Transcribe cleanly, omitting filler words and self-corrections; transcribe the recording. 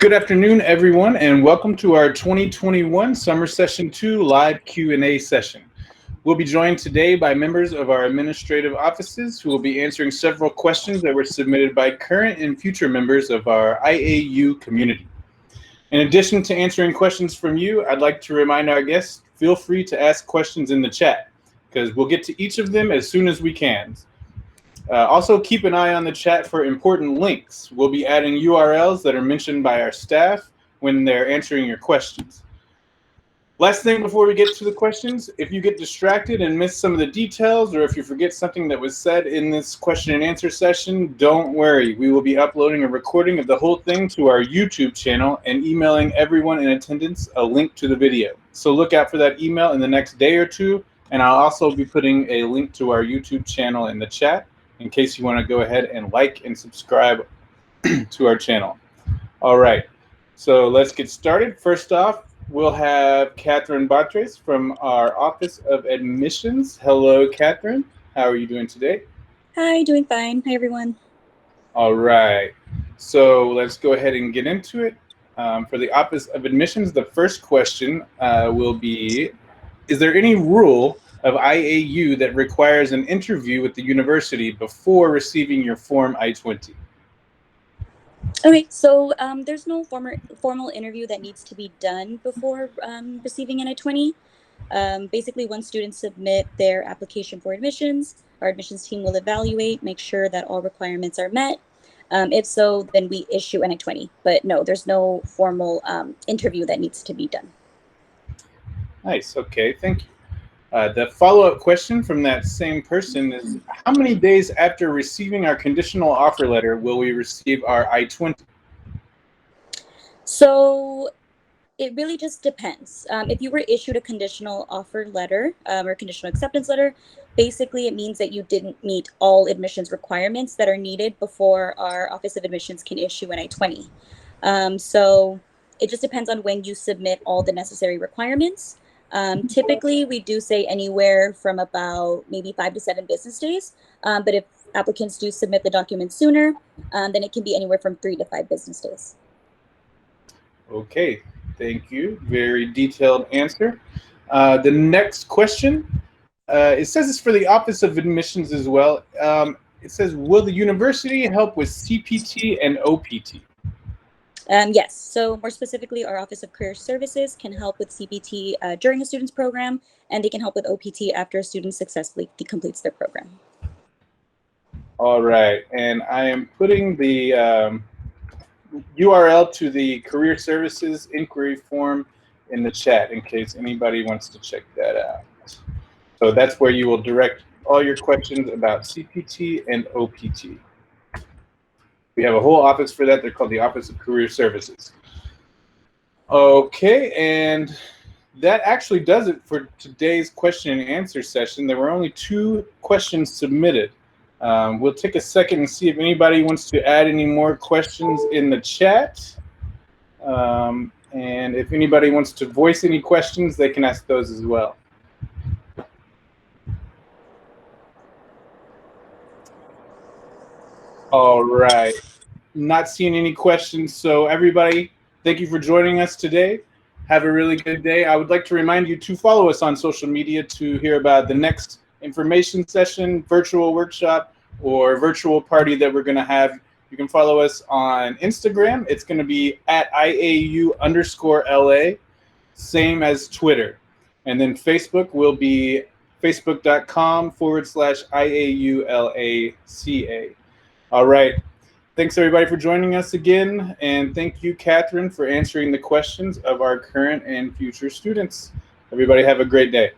Good afternoon, everyone, and welcome to our 2021 Summer Session 2 live Q&A session. We'll be joined today by members of our administrative offices who will be answering several questions that were submitted by current and future members of our IAU community. In addition to answering questions from you, I'd like to remind our guests, feel free to ask questions in the chat because we'll get to each of them as soon as we can. Also, keep an eye on the chat for important links. We'll be adding URLs that are mentioned by our staff when they're answering your questions. Last thing before we get to the questions, if you get distracted and miss some of the details, or if you forget something that was said in this question and answer session, don't worry. We will be uploading a recording of the whole thing to our YouTube channel and emailing everyone in attendance a link to the video. So look out for that email in the next day or two, and I'll also be putting a link to our YouTube channel in the chat in case you want to go ahead and like and subscribe to our channel. All right, so let's get started. First off, we'll have Catherine Batres from our Office of Admissions. Hello, Catherine. How are you doing today? Hi, doing fine. Hi, everyone. All right, so let's go ahead and get into it. For the Office of Admissions, the first question will be, is there any rule of IAU that requires an interview with the university before receiving your Form I-20? Okay, so there's no formal interview that needs to be done before receiving an I-20. Basically, once students submit their application for admissions, our admissions team will evaluate, make sure that all requirements are met. If so, then we issue an I-20. But no, there's no formal interview that needs to be done. Nice, okay, thank you. The follow-up question from that same person is, how many days after receiving our conditional offer letter will we receive our I-20? So it really just depends. If you were issued a conditional offer letter or conditional acceptance letter, basically it means that you didn't meet all admissions requirements that are needed before our Office of Admissions can issue an I-20. So it just depends on when you submit all the necessary requirements. Typically, we do say anywhere from about maybe 5 to 7 business days. But if applicants do submit the documents sooner, then it can be anywhere from 3 to 5 business days. Okay, thank you. Very detailed answer. The next question, it says it's for the Office of Admissions as well. It says, will the university help with CPT and OPT? Yes, so more specifically, our Office of Career Services can help with CPT during a student's program, and they can help with OPT after a student successfully completes their program. All right, and I am putting the URL to the Career Services inquiry form in the chat in case anybody wants to check that out. So that's where you will direct all your questions about CPT and OPT. We have a whole office for that. They're called the Office of Career Services. Okay, and that actually does it for today's question and answer session. There were only 2 questions submitted. We'll take a second and see if anybody wants to add any more questions in the chat. And if anybody wants to voice any questions, they can ask those as well. All right, not seeing any questions. So everybody, thank you for joining us today. Have a really good day. I would like to remind you to follow us on social media to hear about the next information session, virtual workshop, or virtual party that we're going to have. You can follow us on Instagram. It's going to be at IAU_LA, same as Twitter. And then Facebook will be facebook.com/IAULACA. All right. Thanks, everybody, for joining us again. And thank you, Catherine, for answering the questions of our current and future students. Everybody have a great day.